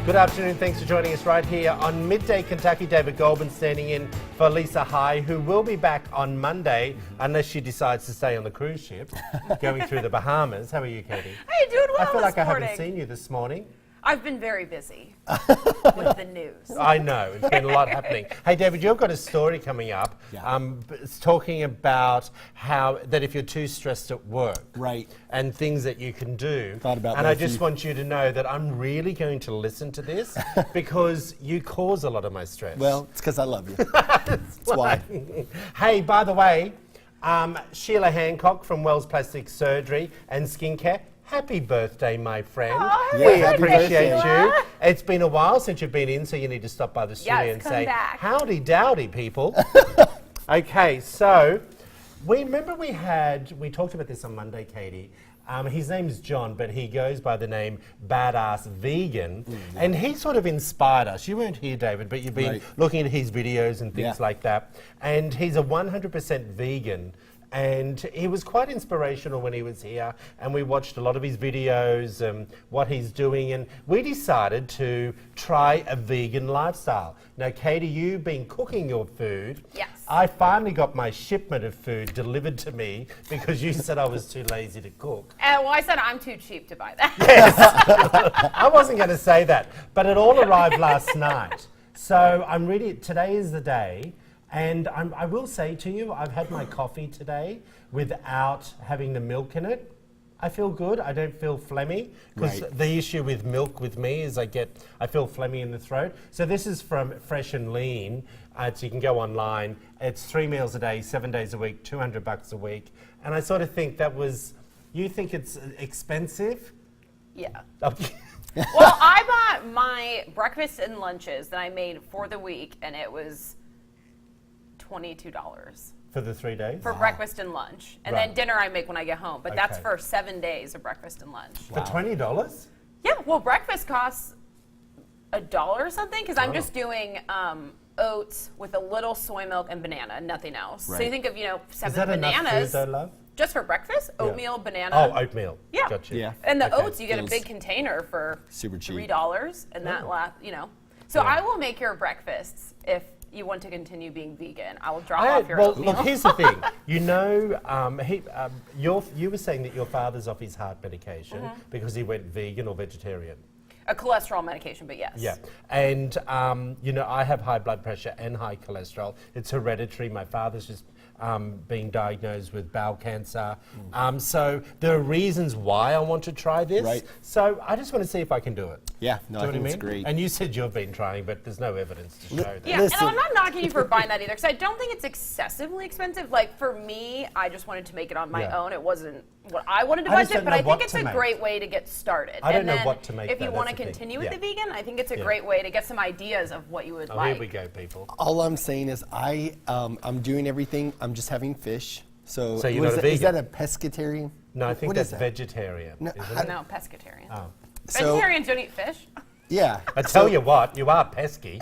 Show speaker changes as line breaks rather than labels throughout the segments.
Good afternoon. Thanks for joining us right here on Midday Kentucky. David Goldman standing in for Lisa High, who will be back on Monday unless she decides to stay on the cruise ship going through the Bahamas. How are you, Katie?
Hey, doing well.
I feel like
this morning.
I haven't seen you this morning.
I've been very busy with the news.
I know. It's been a lot happening. Hey, David, you've got a story coming up.
Yeah.
It's talking about how that if you're too stressed at work,
Right.
and things that you can do.
Thought about
and
that
I
a
just
few-
want you to know that I'm really going to listen to this because you cause a lot of my stress.
Well, it's because I love you. That's why.
Hey, by the way, Sheila Hancock from Wells Plastic Surgery and Skincare. Happy birthday, my friend.
Oh,
Yeah,
we
happy
appreciate
birthday,
you.
Sheila.
It's been a while since you've been in, so you need to stop by the studio
Yes,
and
come
say,
back.
howdy dowdy, people. Okay, so we talked about this on Monday, Katie. His name's John, but he goes by the name Badass Vegan, and he sort of inspired us. You weren't here, David, but you've been
Right.
looking at his videos and things
Yeah.
like that, and he's a 100% vegan. And he was quite inspirational when he was here, and we watched a lot of his videos and what he's doing, and we decided to try a vegan lifestyle. Now, Katie, you've been cooking your food.
Yes.
I finally got my shipment of food delivered to me because you said I was too lazy to cook.
Well, I said I'm too cheap to buy that.
I wasn't going to say that, but it all arrived last night. So today is the day. And I will say to you, I've had my coffee today without having the milk in it. I feel good. I don't feel phlegmy. Because
Right.
the issue with milk with me is I feel phlegmy in the throat. So this is from Fresh and Lean. So you can go online. It's 3 meals a day, 7 days a week, $200 a week. And I sort of think you think it's expensive?
Yeah.
Okay.
Well, I bought my breakfast and lunches that I made for the week, and it was $22
For the 3 days?
for breakfast and lunch. And
Right.
then dinner I make when I get home. But that's
Okay.
for 7 days of breakfast and lunch.
For $20?
Yeah, well, breakfast costs $1 or something because I'm
Oh.
just doing oats with a little soy milk and banana, nothing else. So you
Right.
think of,
Is
7
that enough
bananas
food though, love?
just for breakfast, oatmeal, banana.
Oh, oatmeal.
Yeah.
Gotcha.
Yeah.
And the
Okay.
oats, you get a
Feels
big container for
super cheap.
$3, and that So
Yeah.
I will make your breakfasts if you want to continue being vegan. I will drop off your
Well,
oatmeal.
look, here's the thing. You were saying that your father's off his heart medication
Mm-hmm.
because he went vegan or vegetarian.
A cholesterol medication, but yes.
Yeah, and I have high blood pressure and high cholesterol. It's hereditary. My father's just being diagnosed with bowel cancer. So there are reasons why I want to try this.
Right.
So I just want to see if I can do it.
Yeah, no,
Do
I
you know
think
what
it's
I mean?
great.
And you said you've been trying, but there's no evidence to show that.
Yeah,
Listen.
and I'm not knocking you for buying that either, because I don't think it's excessively expensive. Like, for me, I just wanted to make it on my
Yeah.
own. It wasn't what I wanted to
I just
budget,
don't
but
know
I
what
think it's
to
a
make.
great way to get started.
I don't
and
know
then
what to make,
if you
though,
want to
that's the thing.
continue with
Yeah.
the vegan, I think it's a
Yeah.
great way to get some ideas of what you would
Oh,
like.
here we go, people.
All I'm saying is I'm doing everything. I'm just having fish. So
you're
what
not
is
a
that, is
vegan?
that a pescatarian?
No, I think
What
that's
is that?
vegetarian,
No,
isn't it?
No, pescatarian.
Oh.
So,
Vegetarians don't eat fish.
yeah.
I tell you what, you are pesky.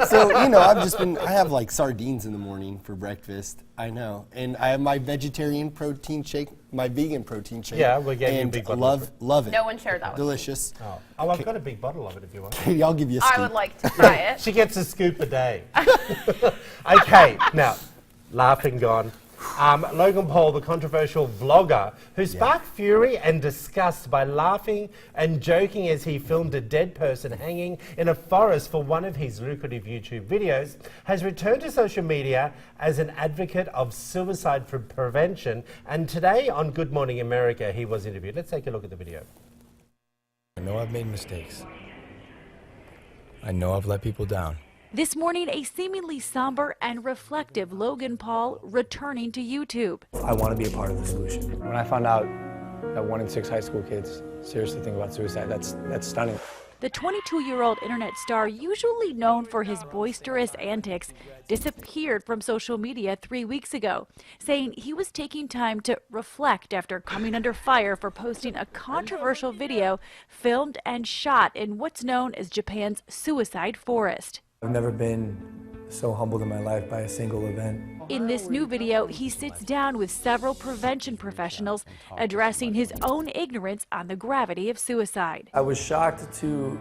So, I have like sardines in the morning for breakfast. I know. And I have my vegetarian protein shake, my vegan protein shake.
Yeah, we gave you a
and
big bottle of
love it.
No one shared that with me.
Delicious.
Oh, I've got a big bottle of it if you want.
Katie, I'll give you a scoop.
I would like to try it.
She gets a scoop a day. Okay, now, laughing gone. Logan Paul, the controversial vlogger, who sparked fury and disgust by laughing and joking as he filmed a dead person hanging in a forest for one of his lucrative YouTube videos, has returned to social media as an advocate of suicide prevention. And today on Good Morning America, he was interviewed. Let's take a look at the video.
I know I've made mistakes. I know I've let people down.
This morning, a seemingly somber and reflective Logan Paul returning to YouTube.
I want to be a part of the solution. When I found out that 1 in 6 high school kids seriously think about suicide, that's stunning.
The 22-year-old internet star, usually known for his boisterous antics, disappeared from social media 3 weeks ago, saying he was taking time to reflect after coming under fire for posting a controversial video filmed and shot in what's known as Japan's suicide forest.
I've never been so humbled in my life by a single event.
In this new video, he sits down with several prevention professionals addressing his own ignorance on the gravity of suicide.
I was shocked to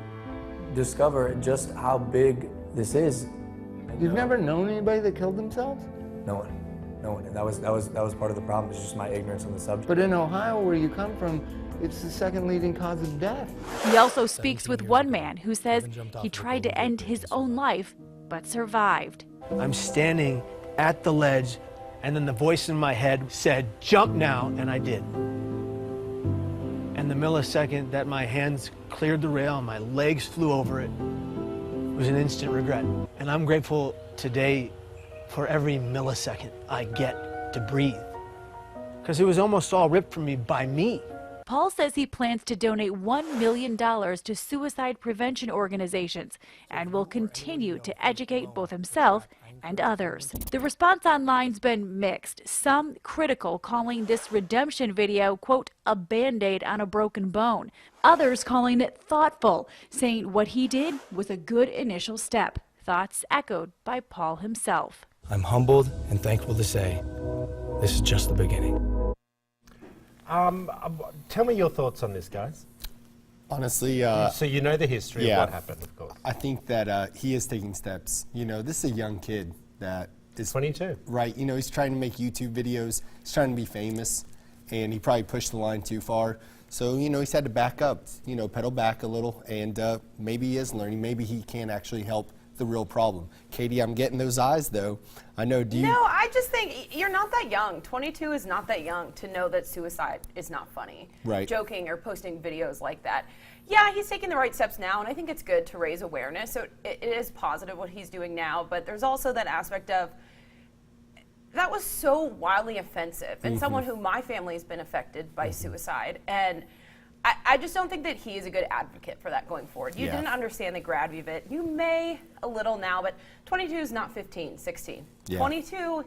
discover just how big this is.
You've never known anybody that killed themselves?
No one. And that was part of the problem. It's just my ignorance on the subject.
But in Ohio, where you come from, it's the second leading cause of death.
He also speaks with one man who says he tried to end his own life, but survived.
I'm standing at the ledge, and then the voice in my head said, "Jump now," and I did. And the millisecond that my hands cleared the rail and my legs flew over it was an instant regret. And I'm grateful today for every millisecond I get to breathe, because it was almost all ripped from me by me.
Paul says he plans to donate $1 million to suicide prevention organizations and will continue to educate both himself and others. The response online's been mixed, some critical, calling this redemption video, quote, a Band-Aid on a broken bone. Others calling it thoughtful, saying what he did was a good initial step. Thoughts echoed by Paul himself.
I'm humbled and thankful to say this is just the beginning.
Tell me your thoughts on this, guys.
Honestly,
So you know the history
yeah.
of what happened, of course.
I think that he is taking steps. You know, this is a young kid that is
22.
right. You know, he's trying to make YouTube videos. He's trying to be famous, and he probably pushed the line too far. So, you know, he's had to back up, you know, pedal back a little, and maybe he is learning. Maybe he can actually help the real problem. Katie, I'm getting those eyes, though. I know, do you?
No, I just think you're not that young. 22 is not that young to know that suicide is not funny.
Right.
Joking or posting videos like that. Yeah, he's taking the right steps now, and I think it's good to raise awareness. So it is positive what he's doing now, but there's also that aspect of that was so wildly offensive, and someone who my family has been affected by suicide, and I just don't think that he is a good advocate for that going forward. You
Yeah.
didn't understand the gravity of it. You may a little now, but 22 is not 15, 16.
Yeah.
22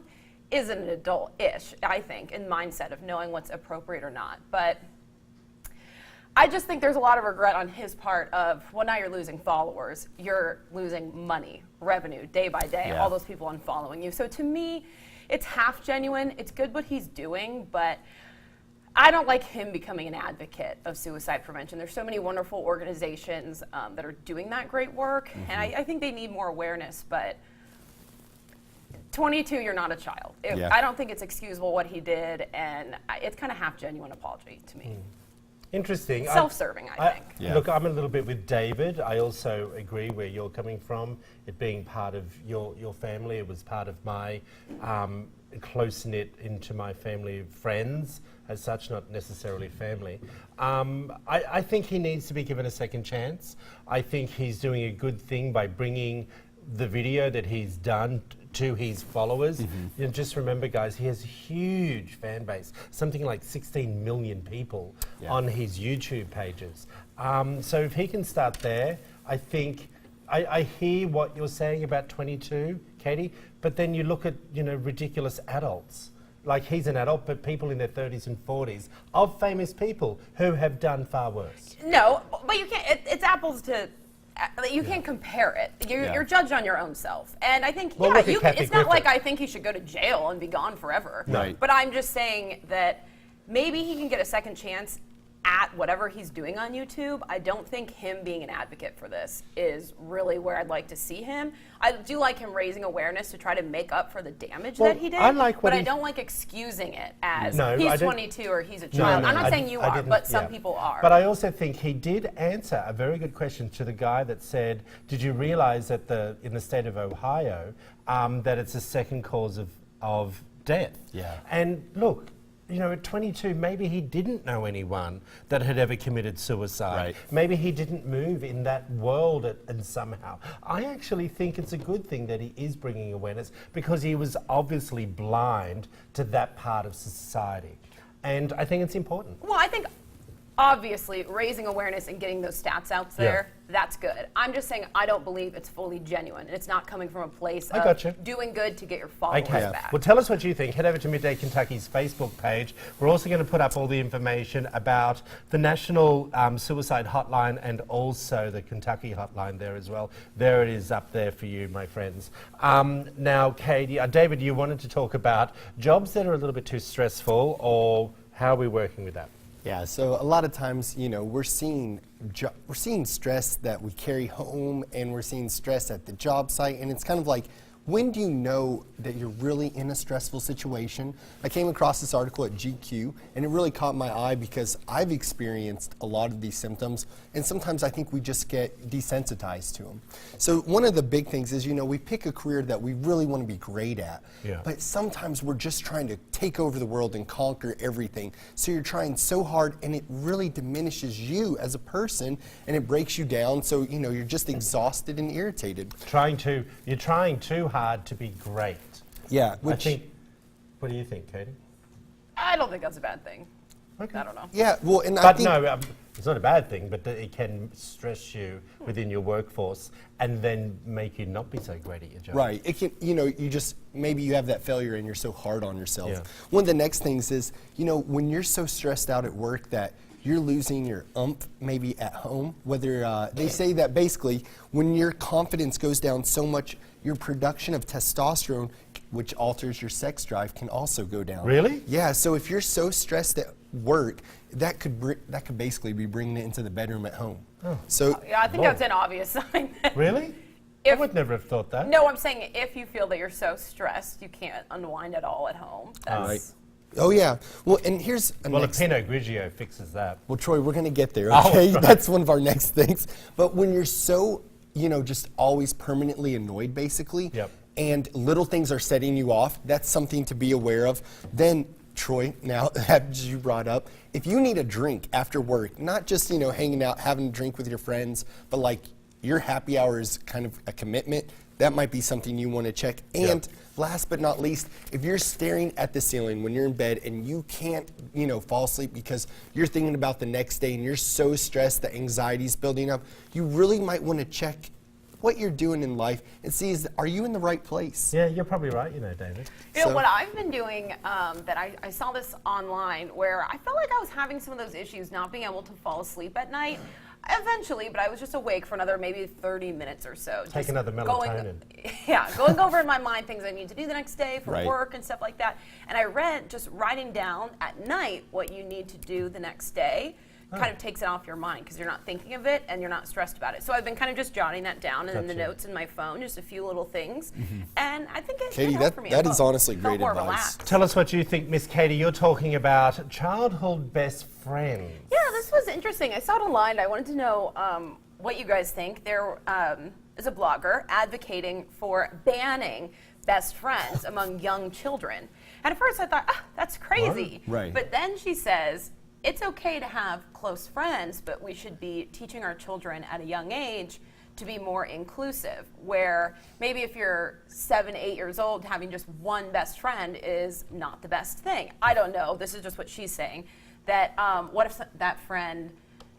is an adult-ish, I think, in mindset of knowing what's appropriate or not. But I just think there's a lot of regret on his part of, well, now you're losing followers. You're losing money, revenue, day by day,
Yeah.
all those people unfollowing you. So to me, it's half genuine. It's good what he's doing, but I don't like him becoming an advocate of suicide prevention. There's so many wonderful organizations that are doing that great work, and I think they need more awareness, but 22, you're not a child.
Yeah.
I don't think it's excusable what he did, and it's kind of half genuine apology to me.
Interesting.
Self-serving, I think.
Yeah.
Look, I'm a little bit with David. I also agree where you're coming from. It being part of your family, it was part of my close-knit into my family of friends, as such, not necessarily family. I think he needs to be given a second chance. I think he's doing a good thing by bringing the video that he's done to his followers. You know, just remember, guys, he has a huge fan base, something like 16 million people on his YouTube pages. So if he can start there, I think, I hear what you're saying about 22, Katie, but then you look at, you know, ridiculous adults. Like, he's an adult, but people in their 30s and 40s of famous people who have done far worse.
No, but you can't, it's apples to, you can't compare it. You're judged on your own self. And I think,
Well, look at Kathy
it's not like
Griffin.
I think he should go to jail and be gone forever.
Right.
But I'm just saying that maybe he can get a second chance at whatever he's doing on YouTube. I don't think him being an advocate for this is really where I'd like to see him. I do like him raising awareness to try to make up for the damage
Well,
that he did.
I like what
but I
he-
don't like excusing it as
No, I
he's
don't-
22 or he's a child. I'm not saying you
I
are,
didn't-
but some
yeah.
people are.
But I also think he did answer a very good question to the guy that said, did you realize that in the state of Ohio, that it's the second cause of death?
Yeah.
And look, you know, at 22, maybe he didn't know anyone that had ever committed suicide.
Right.
Maybe he didn't move in that world and somehow. I actually think it's a good thing that he is bringing awareness, because he was obviously blind to that part of society. And I think it's important.
Well, I think obviously raising awareness and getting those stats out there, that's good. I'm just saying I don't believe it's fully genuine. It's not coming from a place
I
of
gotcha.
doing good to get your followers
Okay.
back.
Well, tell us what you think. Head over to Midday Kentucky's Facebook page. We're also going to put up all the information about the National Suicide Hotline and also the Kentucky Hotline there as well. There it is up there for you, my friends. Now, Katie, David, you wanted to talk about jobs that are a little bit too stressful, or how are we working with that?
Yeah, so a lot of times, you know, we're seeing stress that we carry home, and we're seeing stress at the job site, and it's kind of like, when do you know that you're really in a stressful situation? I came across this article at GQ, and it really caught my eye because I've experienced a lot of these symptoms, and sometimes I think we just get desensitized to them. So one of the big things is, you know, we pick a career that we really want to be great at, but sometimes we're just trying to take over the world and conquer everything. So you're trying so hard, and it really diminishes you as a person, and it breaks you down, so, you know, you're just exhausted and irritated.
You're trying too hard to be great.
Yeah,
I think. What do you think, Katie?
I don't think that's a bad thing.
Okay.
I don't know.
Yeah, well, and I
But
think
no, it's not a bad thing, but it can stress you within your workforce and then make you not be so great at your job.
right, it can, you know, maybe you have that failure and you're so hard on yourself.
Yeah.
One of the next things is, you know, when you're so stressed out at work that you're losing your oomph maybe at home, whether they say that basically when your confidence goes down so much, your production of testosterone, which alters your sex drive, can also go down.
Really?
Yeah, so if you're so stressed at work, that could basically be bringing it into the bedroom at home.
Oh.
So
Yeah, I think that's an obvious sign.
Really? I
If-
would never have thought that.
No, I'm saying if you feel that you're so stressed, you can't unwind at all at home. That's,
Right. Oh yeah. Well, and here's a
Well, a
next
Pinot Grigio fixes that.
Well, Troy, we're going to get there,
Oh,
okay?
right.
That's one of our next things. But when you're so, you know, just always permanently annoyed, basically,
Yep.
and little things are setting you off, that's something to be aware of. Then, Troy, now, as you brought up, if you need a drink after work, not just, you know, hanging out, having a drink with your friends, but like your happy hour is kind of a commitment, that might be something you want to check. And last but not least, if you're staring at the ceiling when you're in bed and you can't, you know, fall asleep because you're thinking about the next day and you're so stressed, the anxiety's building up, you really might want to check what you're doing in life and see, are you in the right place?
Yeah, you're probably right, you know, David.
You know,
So-
what I've been doing, that I saw this online where I felt like I was having some of those issues not being able to fall asleep at night. Eventually, but I was just awake for another maybe 30 minutes or so.
Take another melatonin.
Going over in my mind things I need to do the next day for
Right.
work and stuff like that. And I read just writing down at night what you need to do the next day kind of takes it off your mind because you're not thinking of it and you're not stressed about it. So I've been kind of just jotting that down and in the
Gotcha.
notes in my phone, just a few little things. And I think it
Katie,
helped for me.
that
I
is
felt-
honestly
felt
great
more
advice.
relaxed.
Tell us what you think, Miss Katie. You're talking about childhood best friends.
Yeah, this was interesting. I saw it online. I wanted to know what you guys think. There is a blogger advocating for banning best friends among young children. And at first I thought, that's crazy.
Right.
But then she says, it's okay to have close friends, but we should be teaching our children at a young age to be more inclusive, where maybe if you're 7, 8 years old, having just one best friend is not the best thing. I don't know. This is just what she's saying. That what if that friend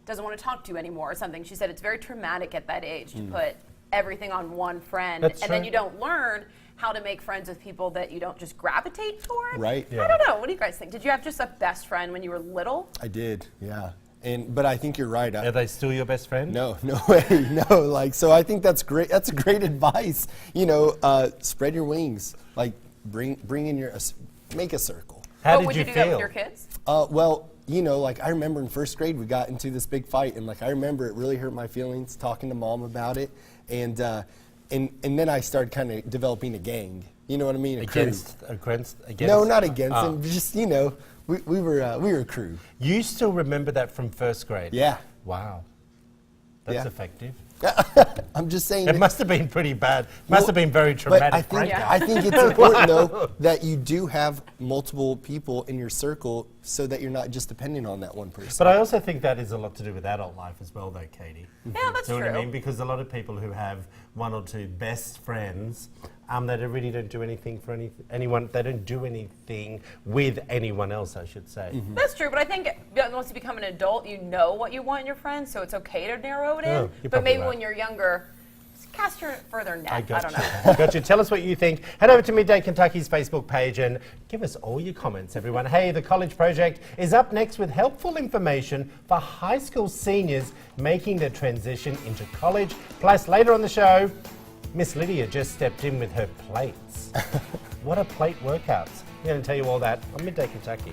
doesn't want to talk to you anymore or something? She said it's very traumatic at that age to put everything on one friend,
That's
and then
true.
you don't learn how to make friends with people that you don't just gravitate toward.
Right.
I don't know. What do you guys think? Did you have just a best friend when you were little?
I did, yeah. But I think you're right.
Are they still your best friend?
No way, no. Like, so I think that's great. That's great advice. You know, spread your wings. Like, bring in make a circle.
How
But
did
would you do
feel?
that with your kids?
Well, you know, like I remember in first grade we got into this big fight, and like I remember it really hurt my feelings talking to mom about it, and then I started kind of developing a gang. You know what I mean? A crew.
Against?
No, not against
Oh.
them. Just, you know, we were a crew.
You still remember that from first grade?
Yeah.
Wow. That's
Yeah.
effective.
I'm just saying.
It must have been pretty bad. Must have been very
But
traumatic.
I think it's important though that you do have multiple people in your circle so that you're not just depending on that one person.
But I also think that is a lot to do with adult life as well, though, Katie.
Yeah, that's
know
true.
what I mean? Because a lot of people who have one or two best friends, they really don't do anything for anyone. They don't do anything with anyone else, I should say.
That's true, but I think once you become an adult, you know what you want in your friends, so it's okay to narrow it in.
Oh, you're
But
probably
maybe
right.
when you're younger, just cast your further net.
I
I
got
don't
you.
know.
Got you. Tell us what you think. Head over to Midday Kentucky's Facebook page and give us all your comments, everyone. Hey, the College Project is up next with helpful information for high school seniors making the transition into college. Plus, later on the show, Miss Lydia just stepped in with her plates. What are plate workouts? We're going to tell you all that on Midday Kentucky.